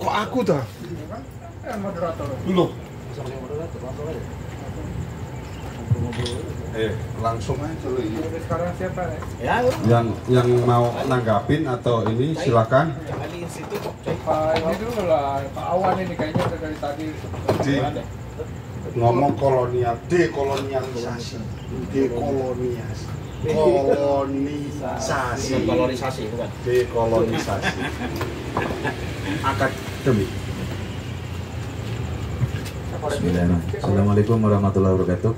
Kok aku dah? Moderator. Loh. Langsung aja loh ini. Sekarang siapa nih? Ya, Yang mau nanggapin atau ini silakan. Pak ini dulu lah, Pak Awan ini kayaknya udah dari tadi. Ngomong kolonial, dekolonialisasi, kolonisasi bukan. dekolonisasi. Akademik. Assalamualaikum warahmatullahi wabarakatuh.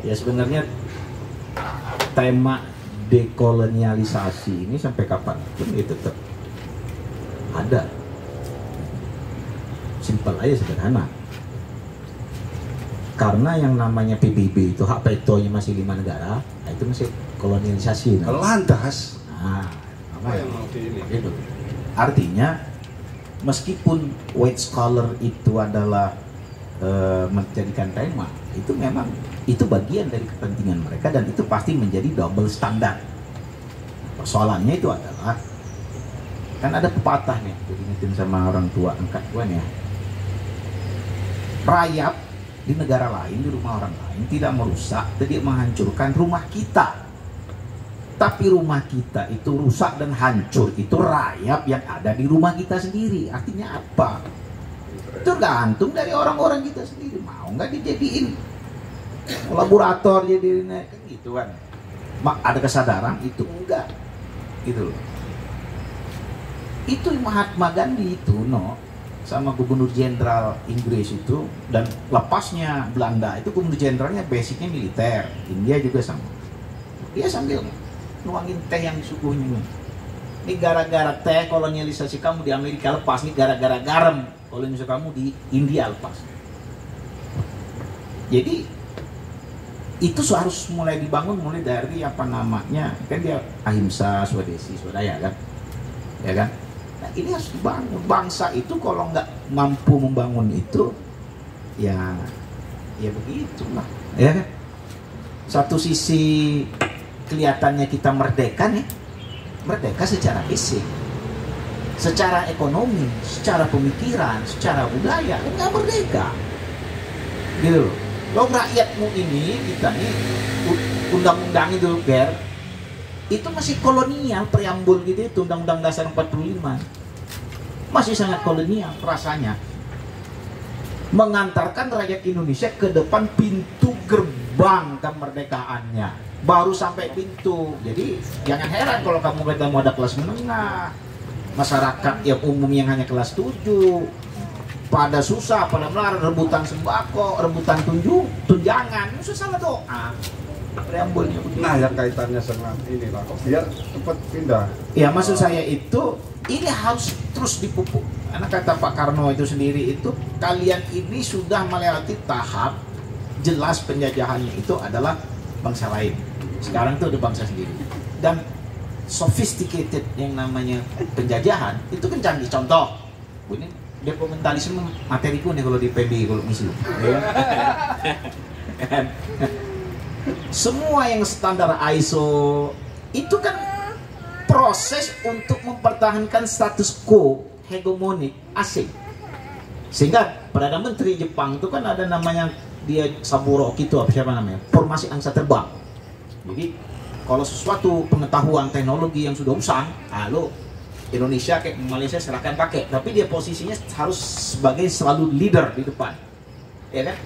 Ya sebenarnya tema dekolonialisasi ini sampai kapan pun itu tetap ada. Simpel aja, sederhana. Karena yang namanya PBB itu hak vetonya masih 5 negara, nah itu masih kolonialisasi. Lantas. Nah, Apa yang mau di ini? itu. Artinya meskipun white scholar itu adalah menjadikan tema, itu memang itu bagian dari kepentingan mereka dan itu pasti menjadi double standar. Persoalannya itu adalah kan ada pepatah nih, jadi ingetin sama orang tua angkat gue ya. Rayap di negara lain, di rumah orang lain tidak merusak, tidak menghancurkan rumah kita. Tapi rumah kita itu rusak dan hancur, itu rayap yang ada di rumah kita sendiri. Artinya apa? Tergantung dari orang-orang kita sendiri. Mau nggak dijadiin kolaborator, jadiin kan gitu kan. Ada kesadaran itu enggak gitu loh. Itu Mahatma Gandhi itu sama gubernur jenderal Inggris itu, dan lepasnya Belanda itu gubernur jenderalnya basicnya militer. India juga sama. Dia sambil nuangin teh yang disuguhnya. Ini gara-gara teh kolonialisasi kamu di Amerika lepas, nih gara-gara garam kolonialisasi kamu di India lepas. Jadi itu harus mulai dibangun mulai dari apa namanya, kan dia ahimsa, swadesi, swadaya kan, ya kan. Nah, ini harus dibangun. Bangsa itu kalau nggak mampu membangun itu, ya begitulah, ya kan. Satu sisi kelihatannya kita merdeka nih, merdeka secara fisik, secara ekonomi, secara pemikiran, secara budaya, nggak merdeka, gitu loh. Lo rakyatmu ini, kita nih, undang-undang itu, Ger, itu masih kolonial, preambul gitu itu, Undang-Undang Dasar 45. Masih sangat kolonial rasanya. Mengantarkan rakyat Indonesia ke depan pintu gerbang kemerdekaannya. Baru sampai pintu. Jadi jangan heran kalau kamu ketemu ada kelas menengah, masyarakat yang umum yang hanya kelas 7, pada susah, pada melarat, rebutan sembako, rebutan tunjangan, itu salah doa. Preambulnya begitu. Nah, yang kaitannya sama ini lah, kok biar cepat pindah. Ya, maksud saya itu ini harus terus dipupuk. Karena kata Pak Karno itu sendiri itu, kalian ini sudah melewati tahap jelas penjajahannya itu adalah bangsa lain. Sekarang itu ada bangsa sendiri. Dan sophisticated yang namanya penjajahan itu kan canggih. Contoh, ini dokumentalisme materiku nih kalau di PB kalau ngisi. Ya. Semua yang standar ISO itu kan proses untuk mempertahankan status quo hegemonik asing. Sehingga Perdana Menteri Jepang itu kan ada namanya dia Saburo itu apa siapa namanya? Formasi angsa terbang. Jadi kalau sesuatu pengetahuan teknologi yang sudah usang, lo Indonesia kayak Malaysia serahkan pakai, tapi dia posisinya harus sebagai selalu leader di depan, ya kan?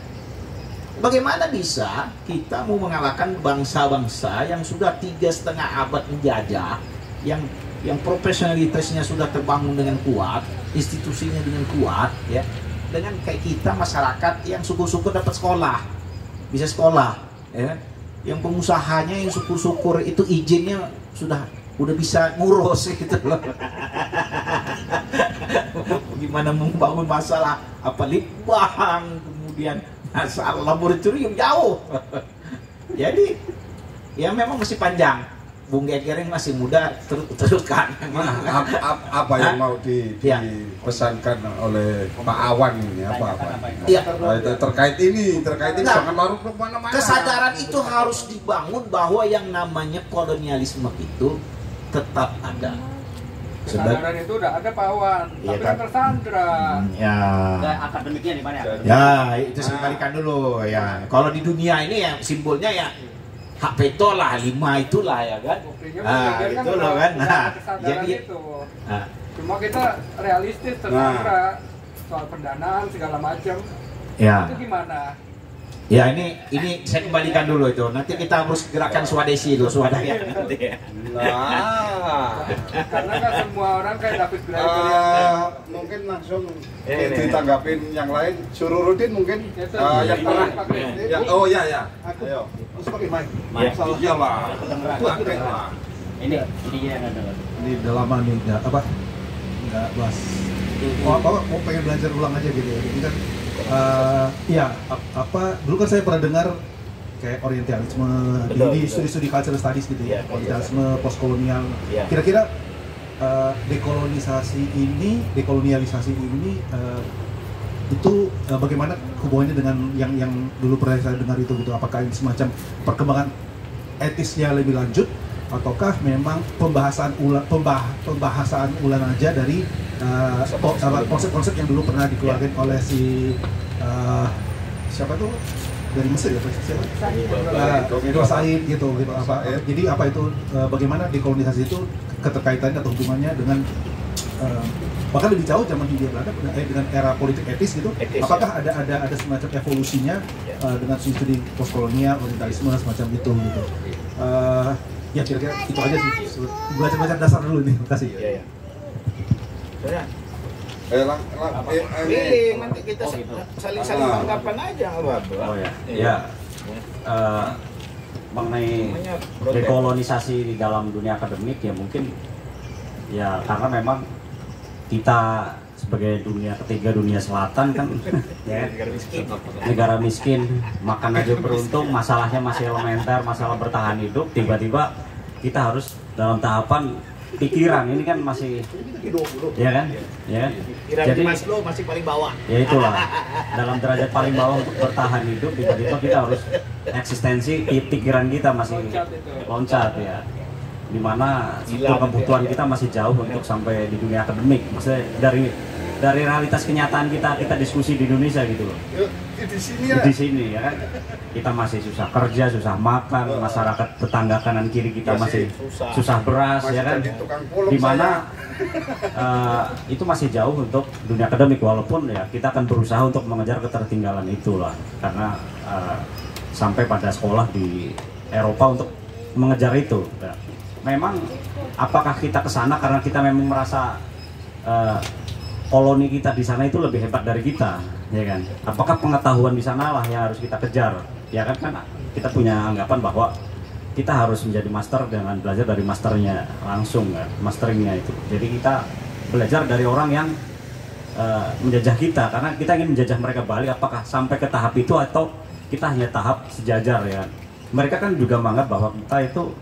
Bagaimana bisa kita mau mengalahkan bangsa-bangsa yang sudah 3,5 abad menjajah, yang profesionalitasnya sudah terbangun dengan kuat, institusinya dengan kuat, ya, dengan kayak kita masyarakat yang syukur-syukur dapat sekolah, bisa sekolah, ya, yang pengusahanya yang syukur-syukur itu izinnya udah bisa ngurus gitu loh. Gimana membangun masalah apa litbang, kemudian masalah laboratorium jauh. Jadi ya memang masih panjang. Bung Geger masih muda, teruskan. Apa yang mau dipesankan oleh Pak Awan ini apa? Ya. Terkait ini jangan maruf kemana-mana. Kesadaran itu harus dibangun bahwa yang namanya kolonialisme itu tetap ada. Kesadaran itu udah ada Pak Awan, Iya tapi kan? tersandra. Ya. Nah, akademiknya di mana ya? Ya, itu sekalikan dulu ya. Kalau di dunia ini ya simbolnya ya hak veto lah, 5 itulah ya kan. Buktinya Ah, kan itu udah- loh kan. udah Nah, kesadaran jadi itu. ah, Cuma kita realistis tersandra soal pendanaan segala macam. ya. Itu gimana? Ya ini saya kembalikan dulu itu. Nanti kita harus gerakan swadesi dulu, swadaya nanti ya. Nah, Karena kan semua orang kayak David Gregor yang mungkin langsung Ini. ditanggapin yang lain. Sururudin mungkin Itu. yang pernah. Pakai- Oh ya ya. Aku Ayo. harus pakai mic. Iyalah. Pakai lah. Ini yang ada. Ini udah lama nih, nggak bahas. Mau pengen belajar ulang aja gitu ya. Jadi kan, iya, dulu kan saya pernah dengar kayak orientalisme Betul, di betul. studi-studi cultural studies gitu ya, Iya, orientalisme, postkolonial. Iya. Kira-kira dekolonialisasi ini itu bagaimana hubungannya dengan yang dulu pernah saya dengar itu gitu? Apakah ini semacam perkembangan etisnya lebih lanjut, ataukah memang pembahasan ulang aja dari konsep-konsep yang dulu pernah dikeluarkan oleh si siapa tuh dari Mesir ya, siapa? Ibnu Said gitu apa? Jadi apa itu bagaimana dekolonisasi itu keterkaitannya atau hubungannya dengan bahkan lebih jauh zaman Hindia Belanda dengan era politik etis gitu? Etis, Apakah ada semacam evolusinya dengan studi postkolonial, orientalisme semacam itu gitu? Ya kira-kira itu aja sih, belajar dasar dulu nih, terima kasih. Iya, iya. Soalnya Pilih nanti kita Oh, gitu. saling tanggapan aja nggak apa-apa. Oh ya, ya. Mengenai dekolonisasi di dalam dunia akademik ya mungkin ya karena memang kita sebagai dunia ketiga, dunia selatan kan ya, negara miskin, makan aja beruntung, masalahnya masih elementer, masalah bertahan hidup, tiba-tiba kita harus dalam tahapan pikiran ini kan masih ya kan jadi Maslow masih paling bawah. ya itulah dalam derajat paling bawah untuk bertahan hidup, tiba-tiba kita harus eksistensi pikiran kita masih loncat ya, dimana kebutuhan kita masih jauh untuk sampai di dunia akademik, maksudnya dari realitas kenyataan kita diskusi di Indonesia gitu loh. Di sini ya kan kita masih susah kerja, susah makan, masyarakat tetangga kanan kiri kita masih susah beras ya kan, dimana itu masih jauh untuk dunia akademik, walaupun ya kita akan berusaha untuk mengejar ketertinggalan itulah, karena sampai pada sekolah di Eropa untuk mengejar itu ya. Memang apakah kita ke sana karena kita memang merasa koloni kita di sana itu lebih hebat dari kita, ya kan? Apakah pengetahuan di sana lah yang harus kita kejar? Ya kan kita punya anggapan bahwa kita harus menjadi master dengan belajar dari masternya langsung, kan? Masteringnya itu. Jadi kita belajar dari orang yang menjajah kita, karena kita ingin menjajah mereka balik. Apakah sampai ke tahap itu atau kita hanya tahap sejajar ya? Mereka kan juga menganggap bahwa kita itu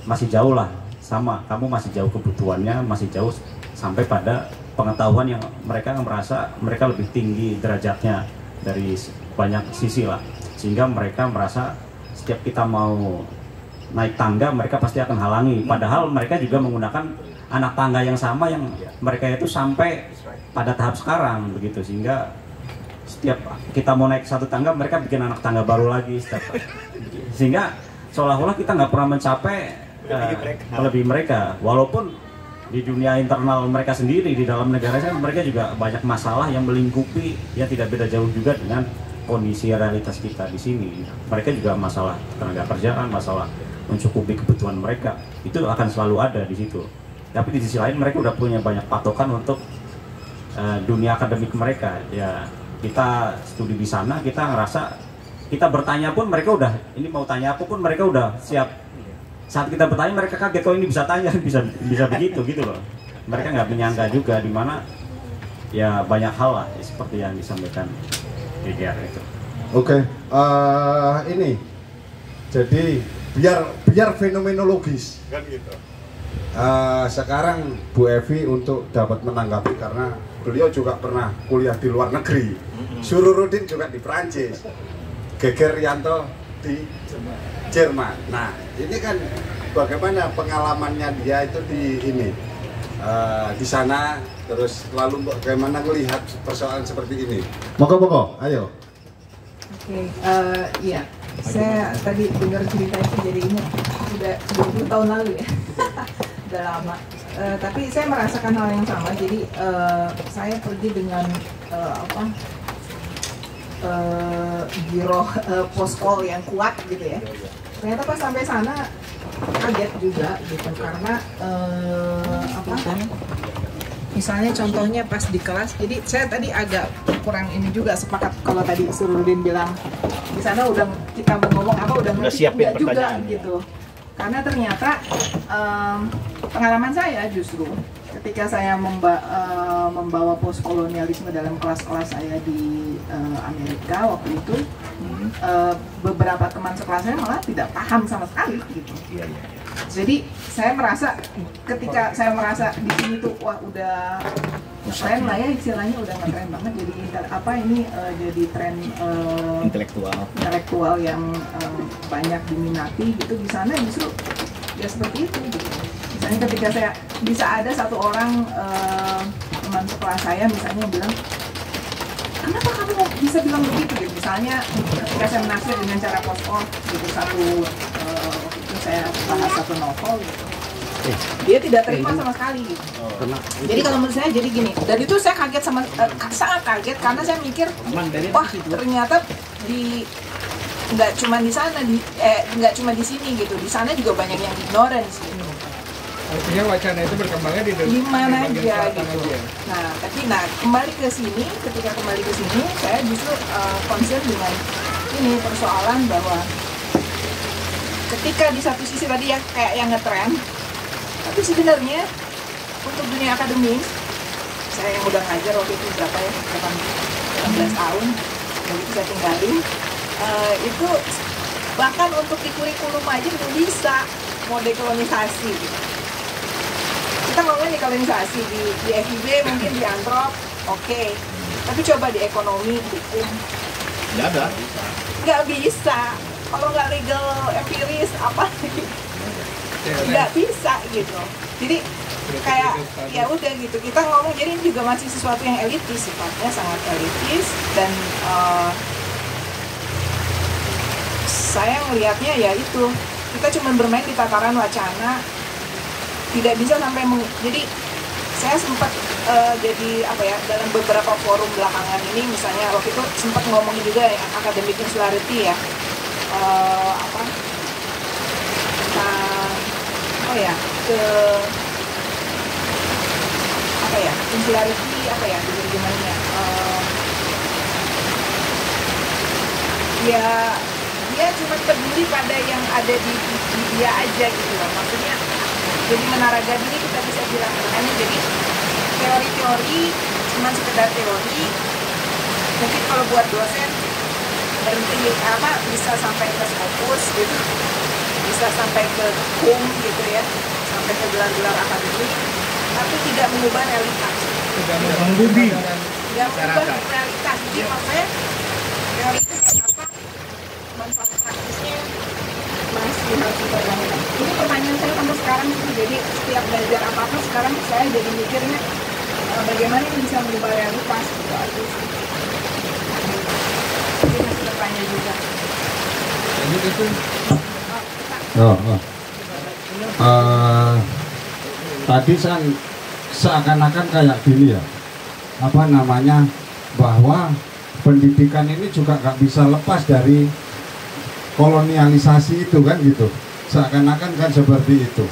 masih jauh lah, sama. Kamu masih jauh kebutuhannya, masih jauh sampai pada pengetahuan yang mereka merasa mereka lebih tinggi derajatnya dari banyak sisi lah, sehingga mereka merasa setiap kita mau naik tangga mereka pasti akan halangi, padahal mereka juga menggunakan anak tangga yang sama yang mereka itu sampai pada tahap sekarang begitu, sehingga setiap kita mau naik satu tangga mereka bikin anak tangga baru lagi sehingga seolah-olah kita nggak pernah mencapai melebihi mereka, walaupun di dunia internal mereka sendiri, di dalam negaranya mereka juga banyak masalah yang melingkupi yang tidak beda jauh juga dengan kondisi realitas kita di sini. Mereka juga masalah tenaga kerjaan, masalah mencukupi kebutuhan mereka, itu akan selalu ada di situ. Tapi di sisi lain mereka udah punya banyak patokan untuk dunia akademik mereka. Ya kita studi di sana, kita ngerasa kita bertanya pun mereka udah ini mau tanya apa pun mereka udah siap. Saat kita bertanya mereka kaget, kok ini bisa tanya, bisa begitu gitu loh. Mereka nggak menyangka juga, dimana ya banyak hal lah seperti yang disampaikan GGR itu. Oke, ini jadi biar fenomenologis kan gitu. Sekarang Bu Evi untuk dapat menanggapi, karena beliau juga pernah kuliah di luar negeri. Sururudin juga di Prancis, Geger Rianto di Jerman. Nah, ini kan bagaimana pengalamannya dia itu di ini di sana, terus lalu bagaimana melihat persoalan seperti ini? Monggo, ayo. Oke, iya. Saya tadi dengar cerita itu jadi ingat sudah 20 tahun lalu ya. Udah lama. Tapi saya merasakan hal yang sama. Jadi saya pergi dengan giroh poskol yang kuat gitu ya. Ternyata pas sampai sana kaget juga gitu karena misalnya contohnya pas di kelas, jadi saya tadi agak kurang ini juga sepakat kalau tadi Surudin bilang di sana udah kita mau ngomong apa udah ngerti siapin juga gitu. Karena ternyata pengalaman saya justru ketika saya membawa postkolonialisme dalam kelas-kelas saya di Amerika waktu itu, beberapa teman sekelas saya malah tidak paham sama sekali gitu. Jadi saya merasa ketika saya merasa di sini tuh wah udah ngetren lah ya, istilahnya udah ngetren banget, jadi jadi tren intelektual yang banyak diminati gitu. Di sana justru ya seperti itu gitu. Misalnya ketika saya bisa ada satu orang teman sekelas saya misalnya bilang, kenapa kamu bisa bilang begitu gitu. Misalnya ketika saya menafsir dengan cara post-op gitu, itu saya bahas satu novel gitu, dia tidak terima sama sekali gitu. Jadi kalau menurut saya jadi gini, dan itu saya kaget sangat kaget karena saya mikir wah ternyata nggak cuma di sana nggak cuma di sini gitu, di sana juga banyak yang ignorance gitu. Artinya wacana itu berkembangnya di mana bagian aja selatan gitu. aja. Nah kembali ke sini, ketika kembali ke sini saya justru concern dengan ini persoalan bahwa ketika di satu sisi tadi ya kayak yang ngetren, tapi sebenarnya untuk dunia akademis, saya yang udah ngajar waktu itu berapa ya, 18 tahun, dan itu saya tinggalin, itu bahkan untuk di kurikulum aja nggak bisa mau dekolonisasi gitu. Kita ngomongin dekolonisasi di FIB, mungkin di Antrop, oke. Tapi coba di ekonomi, hukum, nggak bisa. Kalau nggak legal empiris apa nggak bisa gitu. Jadi kayak ya udah gitu, kita ngomong, jadi ini juga masih sesuatu yang elitis, sifatnya sangat elitis, dan saya ngelihatnya ya itu, kita cuma bermain di tataran wacana, tidak bisa sampai jadi saya sempat jadi dalam beberapa forum belakangan ini, misalnya waktu itu sempat ngomongin juga yang academic insularity ya, insularity gimana ya, dia cuma peduli pada yang ada di dia aja gitu loh, maksudnya jadi menaraga diri kita bisa bilang, makanya jadi teori-teori cuma sekedar teori, mungkin kalau buat dosen berhenti bisa sampai ke Scopus gitu, bisa sampai ke HUM gitu ya, sampai ke gelar-gelar akademik, tapi tidak mengubah realitas, tidak menggudi tidak mengubah realitas. Jadi maksudnya teori manfaat praktisnya masih harus dipertanyakan. Ini pertanyaan saya sampai sekarang itu, jadi setiap belajar apa-apa sekarang saya jadi mikirnya bagaimana ini bisa mengubah realitas gitu aja sih. Jadi masih bertanya juga. Tadi seakan-akan kayak gini ya, bahwa pendidikan ini juga nggak bisa lepas dari kolonialisasi itu kan gitu, seakan-akan kan seperti itu.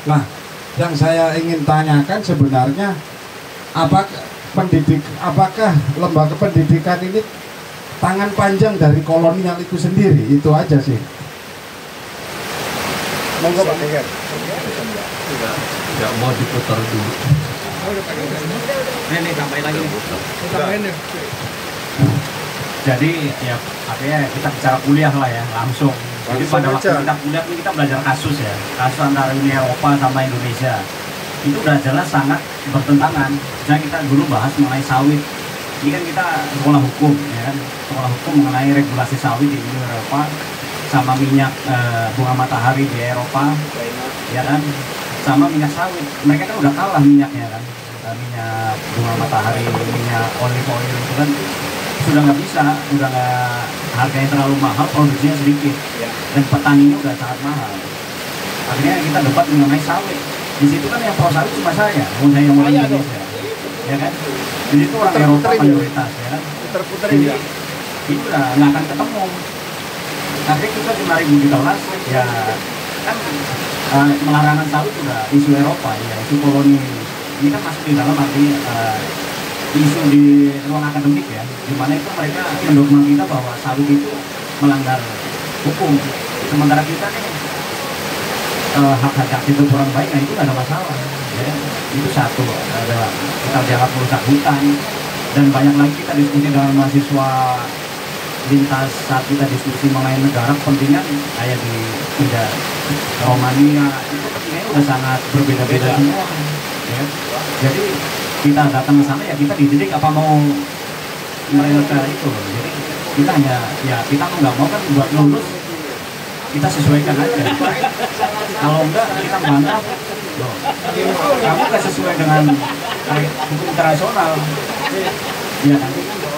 Nah, yang saya ingin tanyakan sebenarnya apakah lembaga pendidikan ini tangan panjang dari kolonial itu sendiri? Itu aja sih. Monggo Pak Geger. Tidak mau diputar dulu. Ini tambahin lagi. Jadi ya artinya kita bicara kuliah lah ya, langsung. Jadi pada waktu kita kuliah kita belajar kasus ya, kasus antara Uni Eropa sama Indonesia. Itu udah jelas sangat bertentangan. Misalnya kita dulu bahas mengenai sawit. Ini kan kita sekolah hukum ya kan, sekolah hukum mengenai regulasi sawit di Uni Eropa sama minyak bunga matahari di Eropa, ya kan. sama minyak sawit. Mereka kan udah kalah minyaknya kan, minyak bunga matahari, minyak olive oil itu kan sudah nggak bisa, udah nggak, harganya terlalu mahal, produksinya sedikit, dan petaninya udah sangat mahal. Akhirnya kita debat mengenai sawit. Di situ kan yang pro sawit cuma saya, saya yang orang Indonesia, ya kan. Di situ orang Eropa mayoritas, ya kan. Jadi itu udah nggak akan ketemu. Nanti kita 5.000 ya kan, melarangan sawit udah isu Eropa, ya isu koloni. Ini kan masuk di dalam arti isu di ruang akademik ya, di mana itu mereka mendogma kita bahwa sawit itu melanggar hukum. Sementara kita nih hak-hak itu kurang baik, nah itu nggak ada masalah. Ya, itu satu, ada kita dianggap merusak hutan, dan banyak lagi kita diskusi dengan mahasiswa lintas saat kita diskusi mengenai negara kepentingan kayak di tidak Romania itu kepentingannya udah sangat berbeda-beda semua. Ya. Jadi kita datang ke sana ya kita dididik apa mau mereka itu. Jadi kita hanya ya kita nggak mau kan buat lulus kita sesuaikan aja. Kalau enggak kita bantah, loh, kamu nggak sesuai dengan hukum internasional. Ya,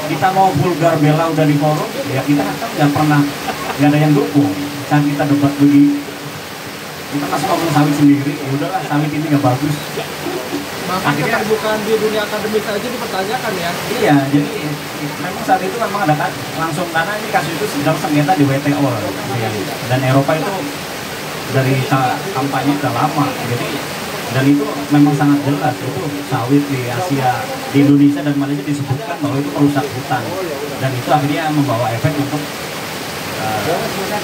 kita mau vulgar bela udah di forum, ya kita kan nggak pernah, nggak ada yang dukung. Saat kita debat begini, kita masih ngomong sawit sendiri, ya udahlah sawit ini nggak bagus. Makanya keterbukaan di dunia akademis aja dipertanyakan ya. Iya, jadi memang saat itu memang ada langsung, karena ini kasus itu sedang sengketa di WTO ya. Dan Eropa itu dari kampanye udah lama, jadi dan itu memang sangat jelas itu sawit di Asia, di Indonesia dan Malaysia disebutkan bahwa itu merusak hutan, dan itu akhirnya membawa efek untuk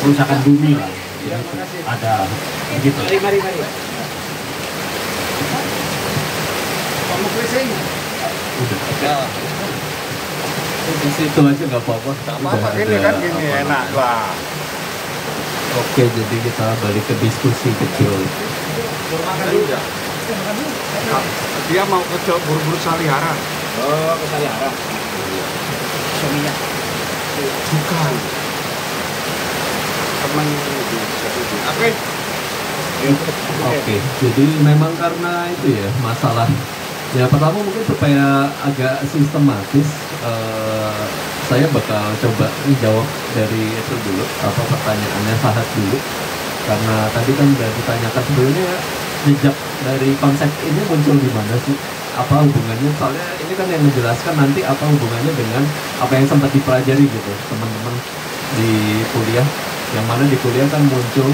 kerusakan bumi lah. Ya, ada begitu. Mari. Udah. Itu aja nggak apa-apa. Ini kan gini enak lah. Oke, jadi kita balik ke diskusi kecil. Dia mau ke buru-buru Salihara. Oh, ke Salihara. Suaminya. Bukan. Teman Oke, jadi memang karena itu ya masalah. Ya pertama mungkin supaya agak sistematis, saya bakal coba jawab dari itu dulu, apa pertanyaannya Fahad dulu. Karena tadi kan udah ditanyakan sebelumnya jejak dari konsep ini muncul di mana sih? Apa hubungannya? Soalnya ini kan yang menjelaskan nanti apa hubungannya dengan apa yang sempat dipelajari gitu teman-teman di kuliah. Yang mana di kuliah kan muncul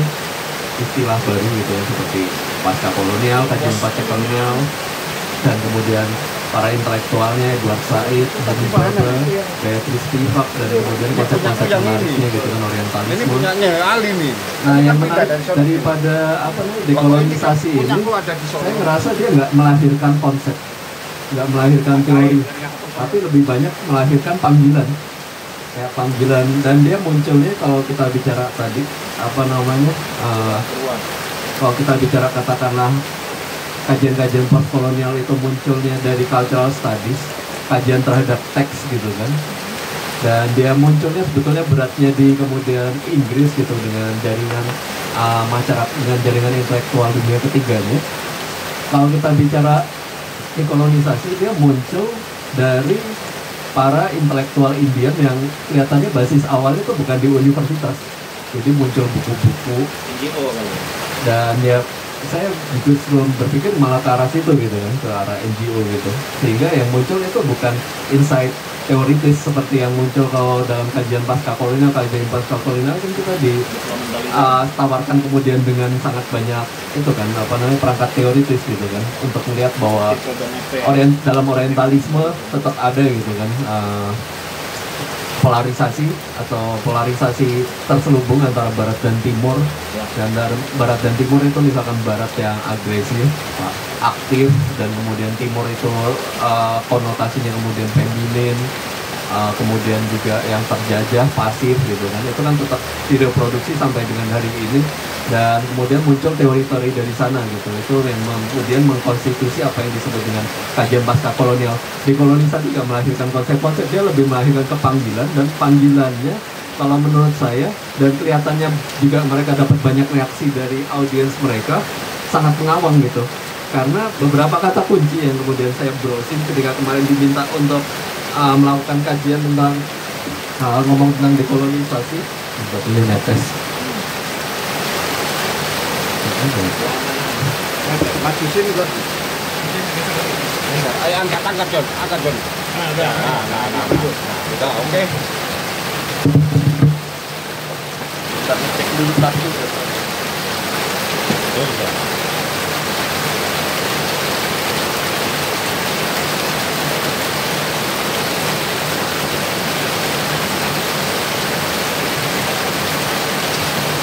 istilah baru gitu ya, seperti pasca kolonial, kajian pasca kolonial, dan kemudian para intelektualnya Edward Said, Habib Baba, Beatrice Spivak, dan kemudian konsep-konsep menariknya gitu kan, orientalisme. Ini punyanya Ali nih. Nah yang menarik daripada apa nih dekolonisasi ini, saya ngerasa dia nggak melahirkan konsep, nggak melahirkan teori, tapi lebih banyak melahirkan panggilan. Kayak panggilan, dan dia munculnya kalau kita bicara tadi apa namanya, kalau kita bicara katakanlah kajian-kajian postkolonial itu munculnya dari cultural studies, kajian terhadap teks gitu kan, dan dia munculnya sebetulnya beratnya di kemudian Inggris gitu dengan jaringan masyarakat, dengan jaringan intelektual dunia ketiganya. Kalau kita bicara dekolonisasi, dia muncul dari para intelektual Indian yang kelihatannya basis awalnya itu bukan di universitas, jadi muncul buku-buku NGO kan. dan ya saya justru berpikir malah ke arah situ gitu kan, ke arah NGO gitu, sehingga yang muncul itu bukan insight teoritis seperti yang muncul kalau dalam kajian pasca kolonial kan kita ditawarkan kemudian dengan sangat banyak itu kan apa namanya perangkat teoritis gitu kan, untuk melihat bahwa dalam orientalisme tetap ada gitu kan polarisasi terselubung antara barat dan timur, dan barat dan timur itu misalkan barat yang agresif, aktif, dan kemudian timur itu konotasinya kemudian feminin, kemudian juga yang terjajah, pasif gitu kan, itu kan tetap direproduksi sampai dengan hari ini, dan kemudian muncul teori-teori dari sana gitu, itu yang kemudian mengkonstitusi apa yang disebut dengan kajian pasca kolonial. Dekolonisasi juga melahirkan konsep-konsep, dia lebih melahirkan kepanggilan, dan panggilannya kalau menurut saya, dan kelihatannya juga mereka dapat banyak reaksi dari audiens mereka, sangat mengawang gitu. Karena beberapa kata kunci yang kemudian saya browsing ketika kemarin diminta untuk melakukan kajian tentang ngomong tentang dekolonisasi, beli netes. Maju sini kok. Ayo angkat John, Nah, udah oke. Kita cek dulu satu.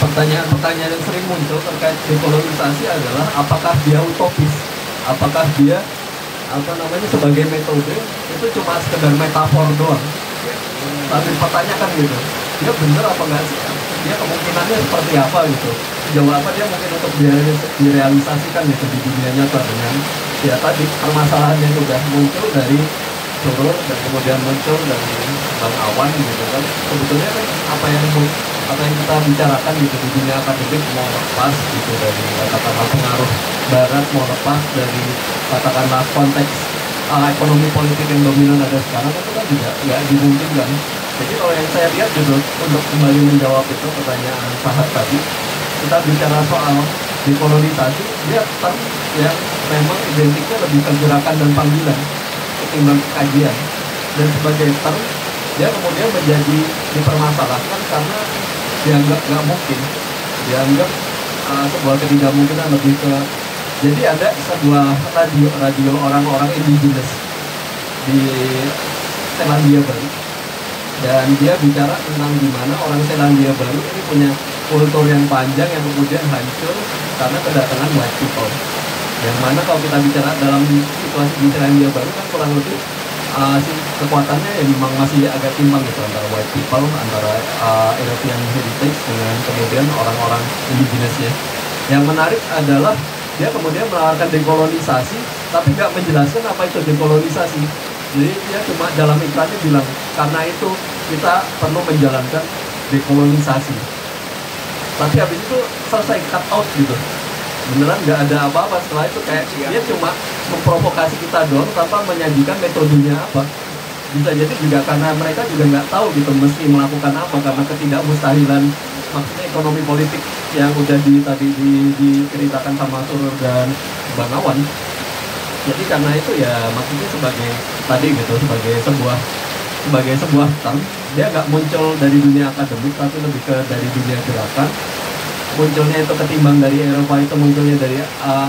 Pertanyaan-pertanyaan yang sering muncul terkait dekolonisasi adalah apakah dia utopis, apakah dia sebagai metode itu cuma sekedar metafor doang. Tapi pertanyakan gitu, dia bener apa enggak sih? Dia kemungkinannya seperti apa gitu? Sejauh apa dia mungkin untuk direalisasikan gitu di dunia nyata dengan ya tadi permasalahan yang sudah muncul dari Surur dan kemudian muncul dari Bang Awan gitu kan. Sebetulnya kan apa yang kita bicarakan gitu di dunia akademik mau lepas gitu dari katakanlah pengaruh Barat, mau lepas dari katakanlah konteks ekonomi politik yang dominan ada sekarang itu kan juga nggak dimungkinkan. Jadi kalau yang saya lihat gitu untuk kembali menjawab itu pertanyaan Fahad tadi, kita bicara soal dekolonisasi, dia term yang memang identiknya lebih ke gerakan dan panggilan ketimbang kajian, dan sebagai term dia kemudian menjadi dipermasalahkan karena dianggap nggak mungkin, dianggap sebuah ketidakmungkinan lebih ke. Jadi ada sebuah radio orang-orang indigenous di Selandia Baru, dan dia bicara tentang gimana orang Selandia Baru ini punya kultur yang panjang yang kemudian hancur karena kedatangan white people. Yang mana kalau kita bicara dalam situasi di Selandia Baru kan kurang lebih kekuatannya ya memang masih agak timbang gitu antara white people, antara European heritage dengan kemudian orang-orang indigenous-nya. Yang menarik adalah dia kemudian menawarkan dekolonisasi, tapi nggak menjelaskan apa itu dekolonisasi. Jadi dia cuma dalam iklannya bilang, karena itu kita perlu menjalankan dekolonisasi. Tapi habis itu selesai, cut out gitu. Beneran nggak ada apa-apa setelah itu, kayak dia cuma memprovokasi kita doang tanpa menyajikan metodenya apa. Bisa jadi juga karena mereka juga nggak tahu gitu mesti melakukan apa, karena ketidakmustahilan maksudnya ekonomi politik yang udah tadi diceritakan sama Surur dan Bang Awan. Jadi karena itu ya maksudnya sebagai tadi gitu sebagai sebuah term, dia nggak muncul dari dunia akademik tapi lebih ke dari dunia gerakan. Munculnya itu ketimbang dari Eropa, itu munculnya dari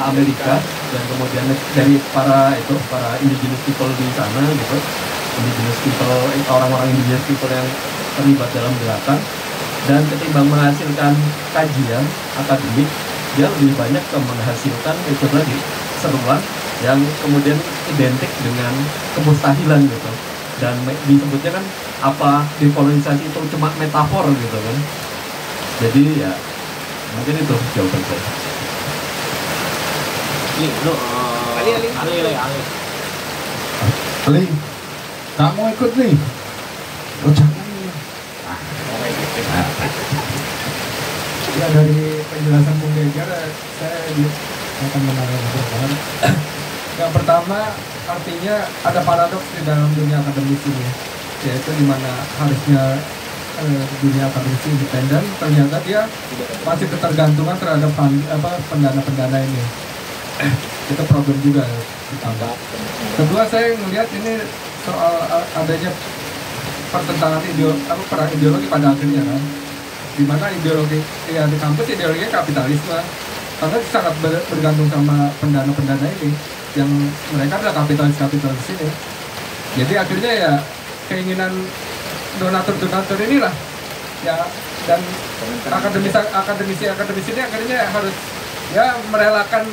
Amerika, dan kemudian dari para indigenous people di sana gitu, indigenous people, orang-orang indigenous people yang terlibat dalam gerakan. Dan ketimbang menghasilkan kajian akademik, dia lebih banyak menghasilkan itu tadi seruan yang kemudian identik dengan kemustahilan gitu. Dan disebutnya kan apa dekolonisasi itu cuma metafor gitu kan. Jadi ya mungkin itu jawaban saya. Ali, kamu ikut nih? Oh jangan. Ya dari penjelasan Bung Geger, saya akan menambahkan. Yang pertama, artinya ada paradoks di dalam dunia akademis ini, yaitu dimana harusnya dunia akademisi independen, ternyata dia masih ketergantungan terhadap pendana-pendana ini. Itu problem juga ditambah. Kedua, saya melihat ini soal adanya pertentangan perang ideologi pada akhirnya kan, dimana ideologi ya di kampus ideologinya kapitalisme, karena sangat bergantung sama pendana-pendana ini yang mereka adalah kapitalis ini. Jadi akhirnya ya keinginan donatur inilah ya, dan akademisi ini akhirnya harus ya merelakan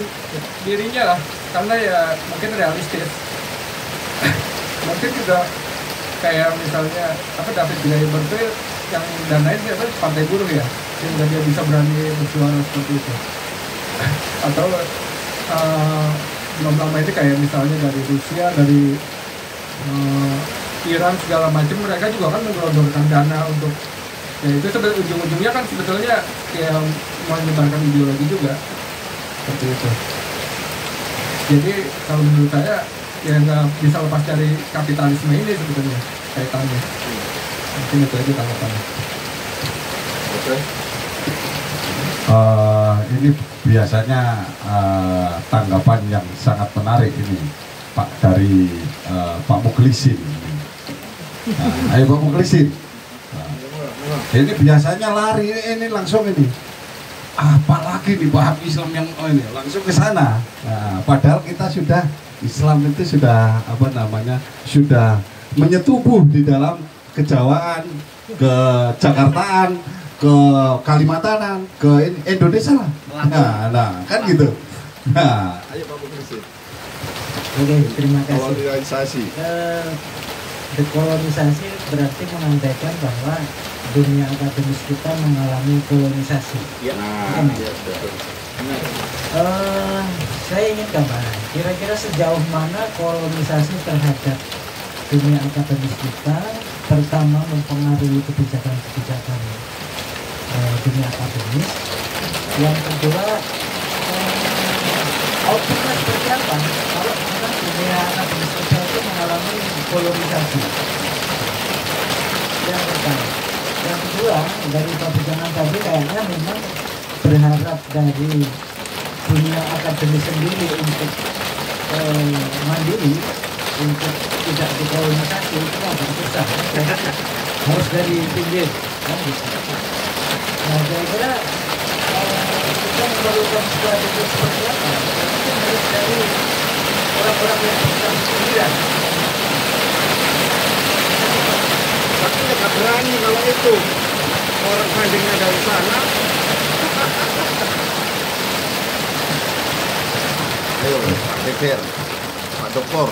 dirinya lah, karena ya mungkin realistis. Mungkin juga kayak misalnya David Graeber itu yang danain siapa, Partai Buruh ya, sehingga dia bisa berani bersuara seperti itu. Atau belum lama ini kayak misalnya dari Rusia, dari Iran segala macam, mereka juga kan menggelontorkan dana untuk ya itu ujung-ujungnya kan sebetulnya ya menyebarkan ideologi juga. seperti itu. Jadi kalau menurut saya ya nggak bisa lepas dari kapitalisme ini sebetulnya kaitannya. Mungkin itu aja tanggapannya. Ini biasanya tanggapan yang sangat menarik ini Pak dari Pak Mukhlisin. Nah, ayo Pak Mukhlisin. Ini biasanya lari ini langsung ini. Apalagi di paham Islam yang ini langsung ke sana. Nah, padahal kita sudah Islam itu sudah apa namanya sudah menyetubuh di dalam kejawaan, ke Jakartaan, ke Kalimantanan, ke Indonesia lah. Nah, kan gitu. Nah, ayo Pak Mukhlisin. Oke, terima kasih. Kolonialisasi. Dekolonisasi berarti menandakan bahwa dunia akademis kita mengalami kolonisasi. Ya. Saya ingin gambaran. Kira-kira sejauh mana kolonisasi terhadap dunia akademis kita pertama mempengaruhi kebijakan-kebijakan dunia akademis. Yang kedua, outputnya seperti apa? Kalau memang dunia akademis kita itu mengalami kolonisasi. Yang pertama. Yang kedua, dari perbincangan tadi kayaknya memang berharap dari dunia akademis sendiri untuk mandiri, untuk tidak dikolonisasi itu agak susah. Harus dari pinggir, kan gitu. Nah, kira-kira kita memerlukan strategi seperti apa? Mungkin harus dari orang-orang yang berpikir. Tapi nggak berani kalau itu orang bandingnya dari sana. Ayo Pak Geger, Pak Doktor.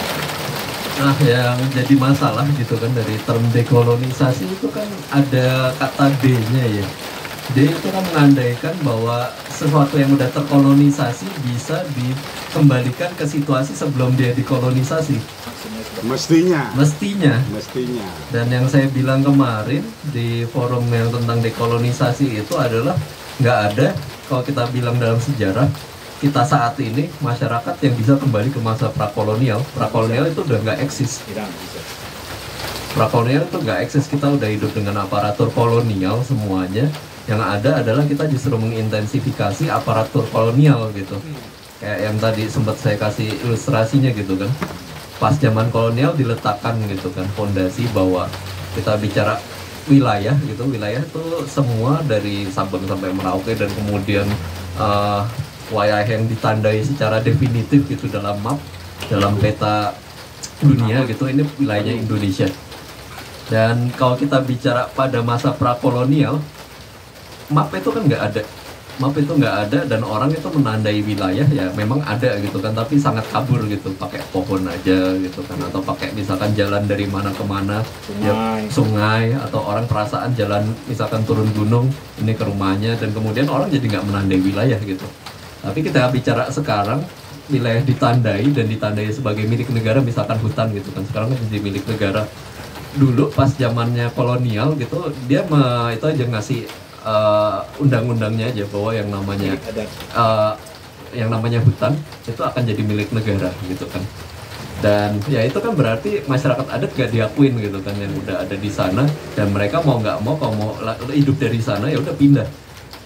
Nah, yang jadi masalah gitu kan dari term dekolonisasi itu kan ada kata D-nya ya. D itu kan mengandaikan bahwa sesuatu yang udah terkolonisasi bisa dikembalikan ke situasi sebelum dia dikolonisasi. Mestinya. Dan yang saya bilang kemarin di forum yang tentang dekolonisasi itu adalah nggak ada, kalau kita bilang dalam sejarah kita saat ini masyarakat yang bisa kembali ke masa prakolonial. Prakolonial itu udah nggak eksis. Prakolonial itu nggak eksis, kita udah hidup dengan aparatur kolonial semuanya. Yang ada adalah kita justru mengintensifikasi aparatur kolonial gitu. Kayak yang tadi sempat saya kasih ilustrasinya gitu kan. Pas zaman kolonial diletakkan gitu kan fondasi bahwa kita bicara wilayah gitu, wilayah itu semua dari Sabang sampai Merauke, dan kemudian wilayah yang ditandai secara definitif gitu dalam map, dalam peta dunia gitu, ini wilayahnya Indonesia. Dan kalau kita bicara pada masa prakolonial, map itu kan nggak ada. Map itu nggak ada, dan orang itu menandai wilayah ya memang ada gitu kan, tapi sangat kabur gitu, pakai pohon aja gitu kan, atau pakai misalkan jalan dari mana ke mana, sungai, atau orang perasaan jalan misalkan turun gunung ini ke rumahnya, dan kemudian orang jadi nggak menandai wilayah gitu. Tapi kita bicara sekarang wilayah ditandai dan ditandai sebagai milik negara, misalkan hutan gitu kan, sekarang kan jadi milik negara. Dulu pas zamannya kolonial gitu, dia itu aja ngasih undang-undangnya aja bahwa yang namanya hutan itu akan jadi milik negara gitu kan. Dan ya itu kan berarti masyarakat adat gak diakuin gitu kan, yang udah ada di sana, dan mereka mau nggak mau kalau mau hidup dari sana ya udah pindah,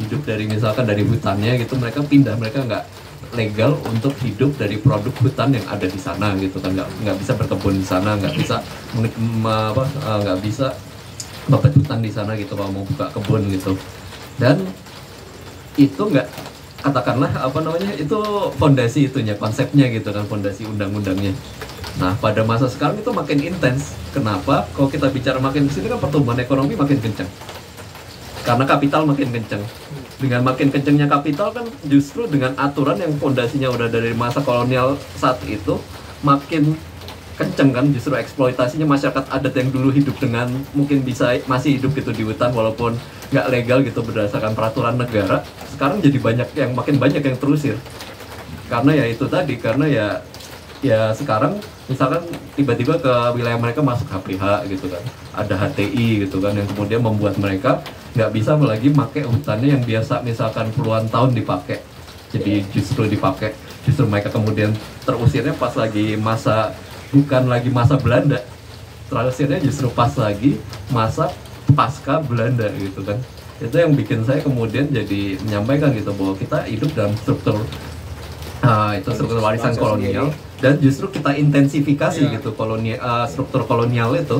hidup dari misalkan dari hutannya gitu, mereka pindah, mereka nggak legal untuk hidup dari produk hutan yang ada di sana gitu kan, nggak bisa berkebun di sana, nggak bisa nggak bisa babat hutan di sana gitu kalau mau buka kebun gitu. Dan itu nggak, katakanlah itu fondasi itunya, konsepnya gitu kan, fondasi undang-undangnya. Nah pada masa sekarang itu makin intens. Kenapa? Kalau kita bicara makin kesini kan pertumbuhan ekonomi makin kencang, karena kapital makin kencang. Dengan makin kencangnya kapital kan justru dengan aturan yang fondasinya udah dari masa kolonial saat itu makin kenceng kan, justru eksploitasinya masyarakat adat yang dulu hidup dengan mungkin bisa masih hidup gitu di hutan walaupun nggak legal gitu berdasarkan peraturan negara, sekarang jadi makin banyak yang terusir. Karena ya itu tadi, karena ya sekarang misalkan tiba-tiba ke wilayah mereka masuk HPH gitu kan, ada HTI gitu kan, yang kemudian membuat mereka nggak bisa lagi pakai hutannya yang biasa misalkan puluhan tahun dipakai. Jadi justru dipakai, justru mereka kemudian terusirnya pas lagi masa, bukan lagi masa Belanda, terusirnya justru pas lagi masa pasca Belanda gitu kan. Itu yang bikin saya kemudian jadi menyampaikan gitu bahwa kita hidup dalam struktur struktur warisan kolonial, dan justru kita intensifikasi gitu struktur kolonial itu.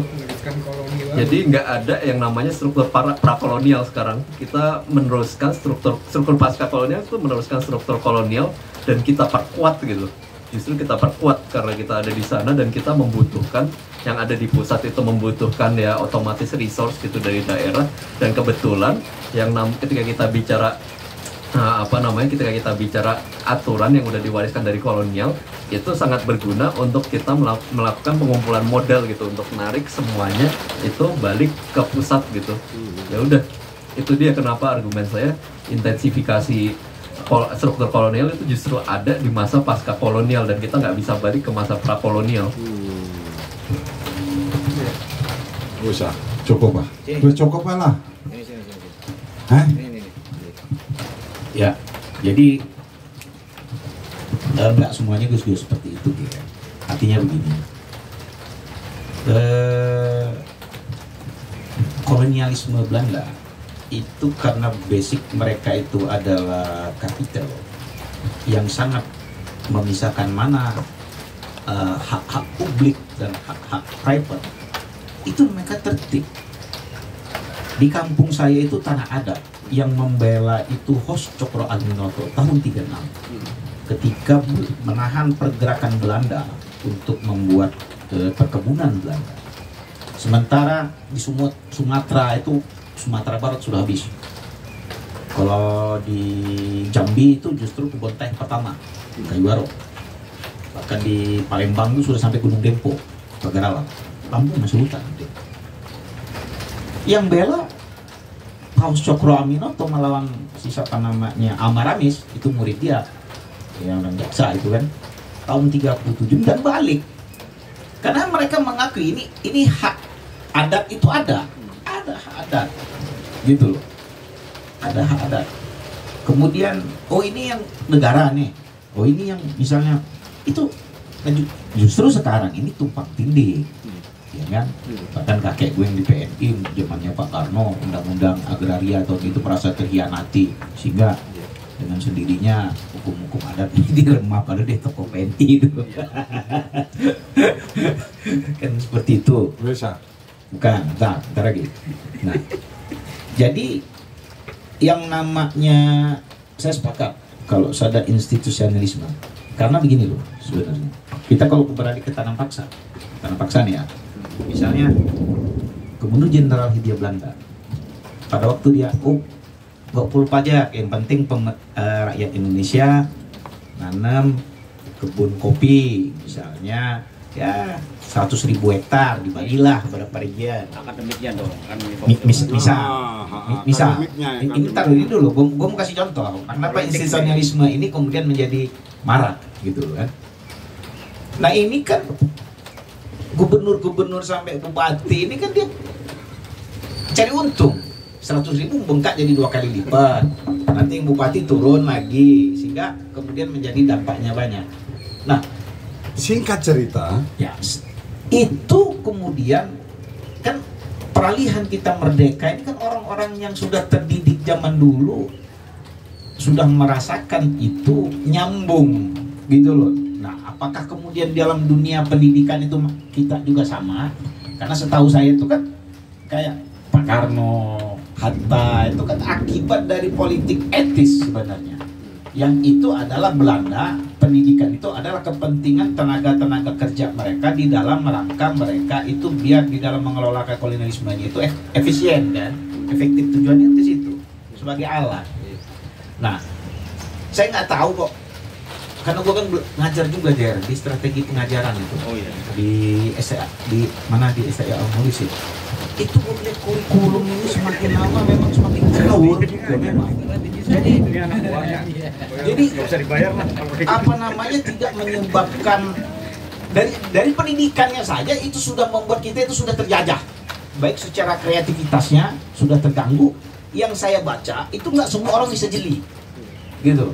Jadi nggak ada yang namanya struktur prakolonial sekarang. Kita meneruskan struktur pasca kolonial itu meneruskan struktur kolonial, dan kita perkuat gitu. Justru kita perkuat karena kita ada di sana, dan kita membutuhkan yang ada di pusat itu membutuhkan ya otomatis resource gitu dari daerah. Dan kebetulan yang ketika kita bicara ketika kita bicara aturan yang udah diwariskan dari kolonial, itu sangat berguna untuk kita melakukan pengumpulan modal gitu, untuk menarik semuanya itu balik ke pusat gitu. Ya udah, itu dia kenapa argumen saya intensifikasi struktur kolonial itu justru ada di masa pasca kolonial, dan kita nggak bisa balik ke masa prakolonial. Usah, cukup Pak. Cukup lah. Hah? Ya, jadi nggak semuanya Gus seperti itu gitu. Artinya begini, kolonialisme Belanda itu karena basic mereka itu adalah kapital yang sangat memisahkan mana hak-hak publik dan hak-hak private. Itu mereka tertib. Di kampung saya itu tanah adat yang membela itu Hos Cokro Aminoto tahun 36 ketika menahan pergerakan Belanda untuk membuat perkebunan Belanda. Sementara di Sumatera itu, Sumatera Barat sudah habis. Kalau di Jambi itu justru kebun teh pertama, kayu baro. Bahkan di Palembang itu sudah sampai Gunung Dempo, Pagarawan. Lampung masih hutan. Yang bela Paus Cokro Aminoto melawan siapa namanya Amaramis, itu murid dia yang orang jaksa itu kan, tahun 37, dan balik karena mereka mengakui ini hak adat itu ada hak adat gitu loh, ada hak adat. Kemudian ini yang negara nih, ini yang misalnya itu, justru sekarang ini tumpang tindih, ya kan? Bahkan kakek gue yang di PNI zamannya Pak Karno, undang-undang agraria atau itu merasa terhianati, sehingga dengan sendirinya hukum-hukum adat ini diremah pada deh toko penti itu. Kan seperti itu. Bisa. Bukan, bentar lagi. Nah, jadi yang namanya, saya sepakat kalau ada institusionalisme, karena begini loh sebenarnya. Kita kalau beralih ke tanam paksa nih ya, misalnya Gubernur Jenderal Hindia Belanda pada waktu dia nggak perlu pajak, yang penting rakyat Indonesia nanam kebun kopi misalnya ya 100.000 hektar, dibagilah kepada perizinan. Akademiknya dong kan. Misal ini taruh ini dulu, gue mau kasih contoh kenapa institusionalisme ini kemudian menjadi marak gitu kan. Nah ini kan gubernur sampai bupati ini kan dia cari untung, 100.000 bengkak jadi 2 kali lipat, nanti yang bupati turun lagi, sehingga kemudian menjadi dampaknya banyak. Nah singkat cerita ya, itu kemudian kan peralihan kita merdeka ini kan orang-orang yang sudah terdidik zaman dulu sudah merasakan itu nyambung gitu loh. Nah apakah kemudian dalam dunia pendidikan itu kita juga sama? Karena setahu saya itu kan kayak Pak Karno, Hatta itu kan akibat dari politik etis sebenarnya. Yang itu adalah Belanda, pendidikan itu adalah kepentingan tenaga kerja mereka di dalam rangka mereka itu biar di dalam mengelola kolonialismenya itu efisien kan, efektif, tujuannya di situ sebagai alat. Nah, saya nggak tahu kok, karena gue kan ngajar juga di strategi pengajaran itu. Oh iya. Di STA, di STA Al-Mulisi. Itu gue lihat kurikulum ini semakin lama memang semakin jauh juga memang. Jadi apa namanya tidak menyebabkan dari pendidikannya saja itu sudah membuat kita itu sudah terjajah, baik secara kreativitasnya sudah terganggu. Yang saya baca itu nggak semua orang bisa jeli, gitu.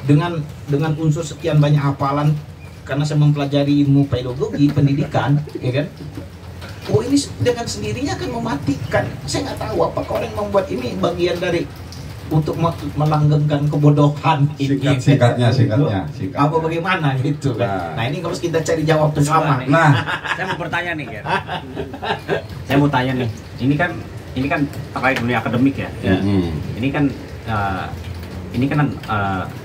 dengan unsur sekian banyak hafalan, karena saya mempelajari ilmu pedagogi pendidikan, ya kan? Oh, ini dengan sendirinya akan mematikan. Saya nggak tahu apakah orang yang membuat ini bagian dari untuk melanggengkan kebodohan ini. Singkatnya. Apa bagaimana gitu kan? Nah, ini harus kita cari jawab bersama. Nah, saya mau bertanya nih, Ger. Saya mau tanya nih. Ini kan terkait dunia akademik ya. Ini kan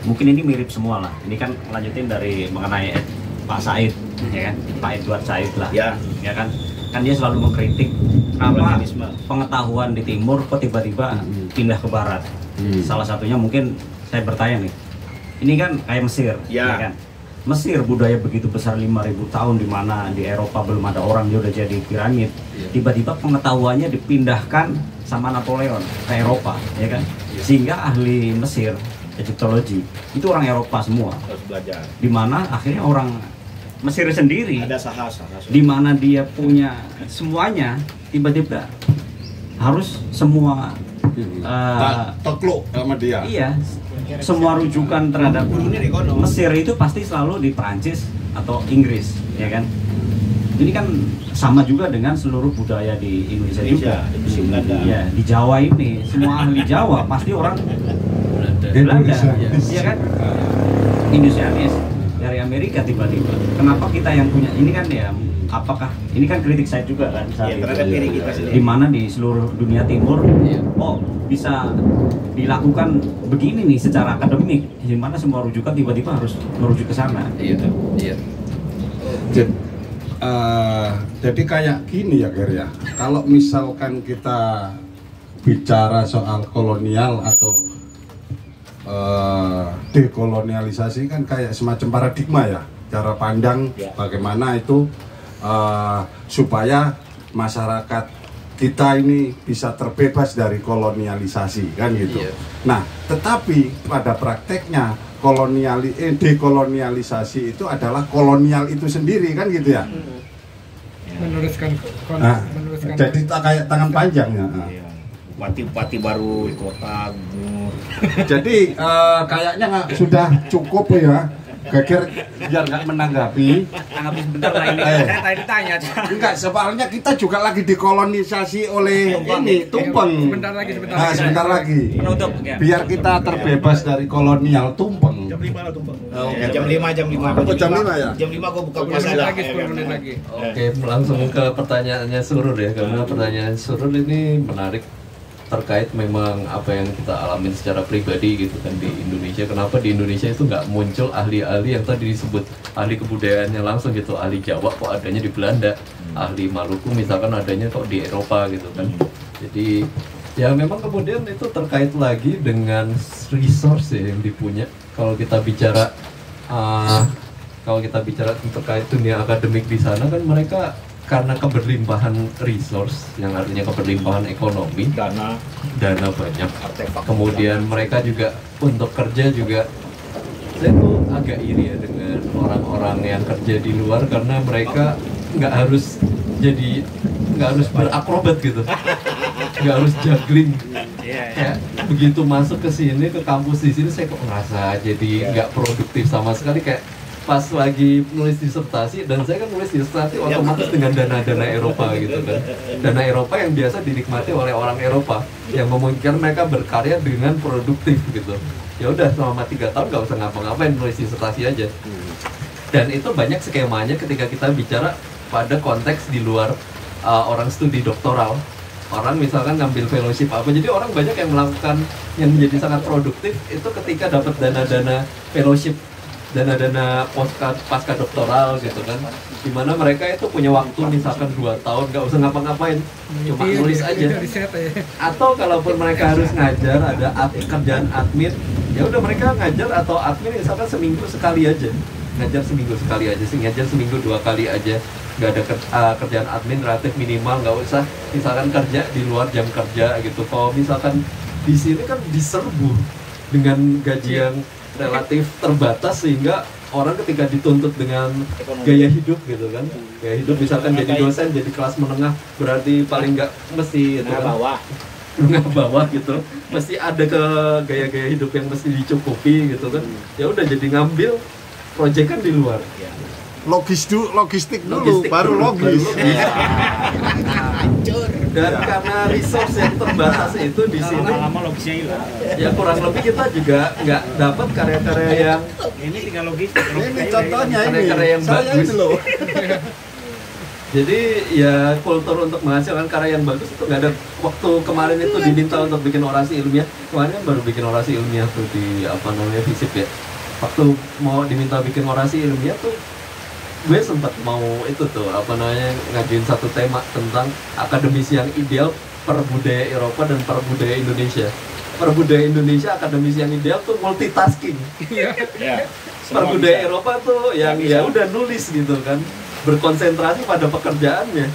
mungkin ini mirip semua lah. Ini kan lanjutin dari mengenai Pak Said, ya kan? Pak Edward Said lah. Ya kan? Kan dia selalu mengkritik apa pengetahuan di timur kok tiba-tiba pindah ke barat. Salah satunya mungkin saya bertanya nih, ini kan kayak Mesir, ya kan? Mesir budaya begitu besar 5.000 tahun, di mana di Eropa belum ada orang, dia udah jadi piramid. Tiba-tiba pengetahuannya dipindahkan sama Napoleon ke Eropa, ya kan? Sehingga ahli Mesir, Egyptologi itu orang Eropa semua. Harus belajar. Di mana akhirnya orang Mesir sendiri, ada sahasa. Di mana dia punya semuanya, tiba-tiba harus semua takluk sama dia. Iya, semua rujukan terhadap Mesir itu pasti selalu di Perancis atau Inggris, ya kan? Ini kan sama juga dengan seluruh budaya di Indonesia juga. Ya, di Jawa ini semua ahli Jawa pasti orang Belanda, ya kan? Indonesianis dari Amerika tiba-tiba. Kenapa kita yang punya ini kan ya? Apakah ini kan kritik saya juga kan saat itu, di mana di seluruh dunia timur bisa dilakukan begini nih secara akademik, di mana semua rujukan tiba-tiba harus merujuk ke sana. Jadi kayak gini ya, Ger ya. Kalau misalkan kita bicara soal kolonial atau dekolonialisasi, kan kayak semacam paradigma ya, cara pandang bagaimana itu supaya masyarakat kita ini bisa terbebas dari kolonialisasi, kan gitu. Nah, tetapi pada prakteknya dekolonialisasi itu adalah kolonial itu sendiri, kan gitu ya. Meneruskan jadi kayak tangan panjang ya. Bupati-bupati baru di kota, gubernur. Jadi kayaknya sudah cukup ya. Geger biar nggak menanggapi. Tanggapi sebentar lah ini. Saya tadi ditanya. Enggak, soalnya kita juga lagi dikolonisasi oleh Tumpeng. Sebentar lagi. Penutup, ya. Biar kita terbebas dari kolonial Tumpeng. Jam 5 lah Tumpeng. Jam 5. Oh, jam 5 ya? Jam 5 gua buka puasa lagi. Oke, langsung ke pertanyaannya Surur ya, karena pertanyaan Surur ini menarik terkait memang apa yang kita alamin secara pribadi gitu kan di Indonesia. Kenapa di Indonesia itu nggak muncul ahli-ahli yang tadi disebut ahli kebudayaannya langsung gitu, ahli Jawa kok adanya di Belanda, ahli Maluku misalkan adanya kok di Eropa gitu kan. Jadi ya memang kemudian itu terkait lagi dengan resource ya yang dipunya. Kalau kita bicara terkait dunia akademik di sana kan mereka karena keberlimpahan resource, yang artinya keberlimpahan ekonomi, dana banyak, kemudian mereka juga untuk kerja juga, saya tuh agak iri ya dengan orang-orang yang kerja di luar, karena mereka nggak harus berakrobat gitu, nggak harus juggling. Kayak begitu masuk ke sini, ke kampus di sini, saya kok ngerasa jadi nggak produktif sama sekali. Kayak pas lagi nulis disertasi, dan saya kan nulis disertasi otomatis dengan dana-dana Eropa gitu kan, dana Eropa yang biasa dinikmati oleh orang Eropa yang memungkinkan mereka berkarya dengan produktif gitu. Ya udah selama 3 tahun nggak usah ngapa-ngapain, nulis disertasi aja. Dan itu banyak skemanya ketika kita bicara pada konteks di luar orang studi doktoral. Orang misalkan ngambil fellowship apa, jadi orang banyak yang melakukan yang menjadi sangat produktif itu ketika dapat dana-dana fellowship, dana-dana pasca doktoral gitu kan, dimana mereka itu punya waktu misalkan 2 tahun nggak usah ngapa-ngapain, cuma nulis aja. Atau kalaupun mereka harus ngajar, ada kerjaan admin, ya udah mereka ngajar atau admin misalkan seminggu sekali aja, ngajar seminggu 2 kali aja, nggak ada kerjaan admin relatif minimal, nggak usah misalkan kerja di luar jam kerja gitu. Kalau misalkan di sini kan diserbu dengan gaji yang relatif terbatas, sehingga orang ketika dituntut dengan gaya hidup gitu kan, gaya hidup misalkan jadi dosen, jadi kelas menengah, berarti paling nggak mesti itu kan, menengah bawah gitu, mesti ada ke gaya-gaya hidup yang mesti dicukupi gitu kan. Ya udah jadi ngambil proyek kan di luar. Logistik dulu, baru logis. Dan karena resource yang terbatas itu di sini, lama logisnya hilang. ya kurang lebih kita juga nggak dapat karya-karya yang Ini tinggal logis. Ini contohnya ini, karya-karya yang saya bagus. itu loh. Jadi ya kultur untuk menghasilkan karya yang bagus itu nggak ada. Waktu kemarin itu diminta untuk bikin orasi ilmiah, kemarin kan baru bikin orasi ilmiah tuh di apa namanya FISIP ya. Waktu mau diminta bikin orasi ilmiah tuh, gue sempat mau itu tuh apa namanya ngajuin satu tema tentang akademisi yang ideal per budaya Eropa dan per budaya Indonesia. Per budaya Indonesia akademisi yang ideal tuh multitasking. Per budaya Eropa tuh yang ya udah nulis gitu kan, berkonsentrasi pada pekerjaannya.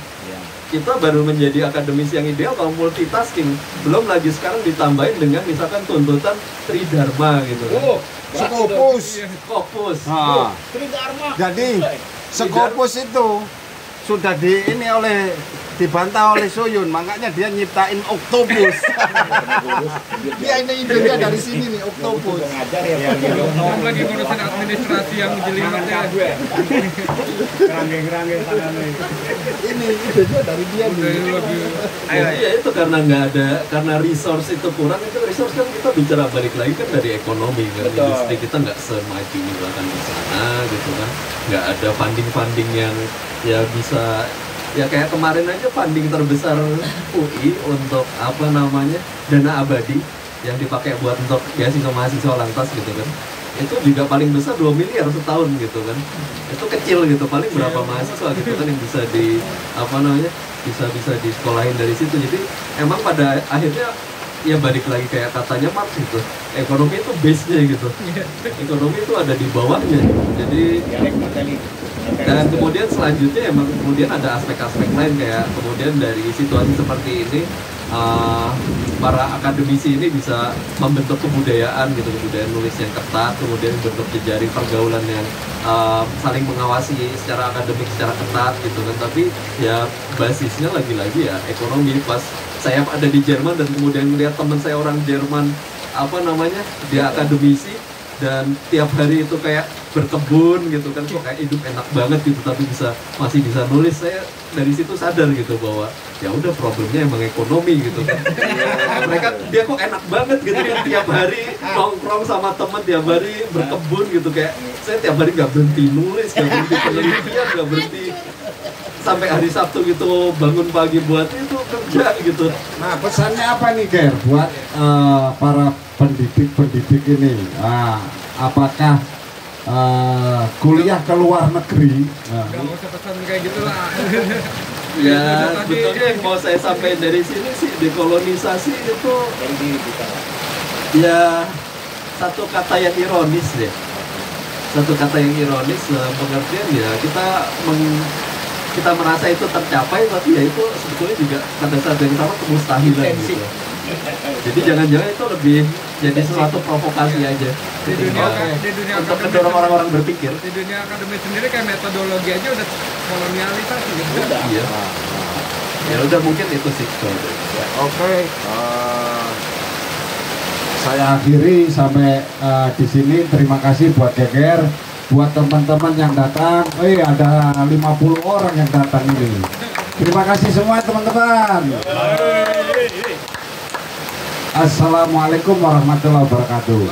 Kita baru menjadi akademisi yang ideal kalau multitasking. Belum lagi sekarang ditambahin dengan misalkan tuntutan tridharma gitu kan. Skopus. Nah, jadi Skopus itu sudah dibantah oleh Soyun, makanya dia nyiptain Oktopus. Dia ini idenya dari sini nih, Oktopus. Belum lagi ngurusin administrasi yang jelimet ya. Kerangge tangannya. Ini idenya dari dia nih. Ya itu karena nggak ada, karena resource itu kurang. Itu resource kan kita bicara balik lagi kan dari ekonomi kan. Industri kita nggak semaju misalkan di sana gitu kan. Nggak ada funding yang ya bisa. Ya kayak kemarin aja funding terbesar UI untuk apa namanya dana abadi yang dipakai buat untuk beasiswa mahasiswa lantas gitu kan, itu juga paling besar 2 miliar setahun gitu kan. Itu kecil gitu, paling berapa mahasiswa gitu kan yang bisa di apa namanya bisa disekolahin dari situ. Jadi emang pada akhirnya ya balik lagi kayak katanya Marx gitu, ekonomi itu base-nya gitu, ekonomi itu ada di bawahnya. Jadi dan kemudian selanjutnya emang kemudian ada aspek-aspek lain kayak kemudian dari situasi seperti ini para akademisi ini bisa membentuk kebudayaan gitu, kebudayaan nulis yang ketat, kemudian bentuk jejaring pergaulan yang saling mengawasi secara akademik secara ketat gitu kan. Tapi ya basisnya lagi-lagi ya ekonomi. Pas saya ada di Jerman dan kemudian melihat teman saya orang Jerman apa namanya dia akademisi dan tiap hari itu kayak berkebun gitu kan, kok kayak hidup enak banget gitu tapi masih bisa nulis. Saya dari situ sadar gitu bahwa ya udah problemnya emang ekonomi gitu kan. Dia kok enak banget gitu kan, tiap hari nongkrong sama teman, tiap hari berkebun gitu. Kayak saya tiap hari nggak berhenti nulis, nggak berhenti penelitian, nggak berhenti sampai hari Sabtu gitu bangun pagi buat itu kerja gitu. Nah, pesannya apa nih Ger buat para pendidik ini? Apakah kuliah ke luar negeri? Gak usah pesan kayak gitu lah. Ya sebetulnya yang mau saya sampaikan dari sini sih, dekolonisasi itu ya satu kata yang ironis deh. Satu kata yang ironis, pengertian ya kita merasa itu tercapai, tapi ya itu sebetulnya juga pada saat yang sama kemustahilan gitu. Jadi jangan-jangan itu lebih jadi suatu provokasi aja Di dunia untuk akademis mendorong orang-orang berpikir. Di dunia akademis sendiri kayak metodologi aja udah kolonialisasi gitu. Iya. Ya udah mungkin itu sih. Oke. Saya akhiri sampai di sini. Terima kasih buat Geger, buat teman-teman yang datang. Ada 50 orang yang datang ini. Terima kasih semua teman-teman. Assalamualaikum warahmatullahi wabarakatuh.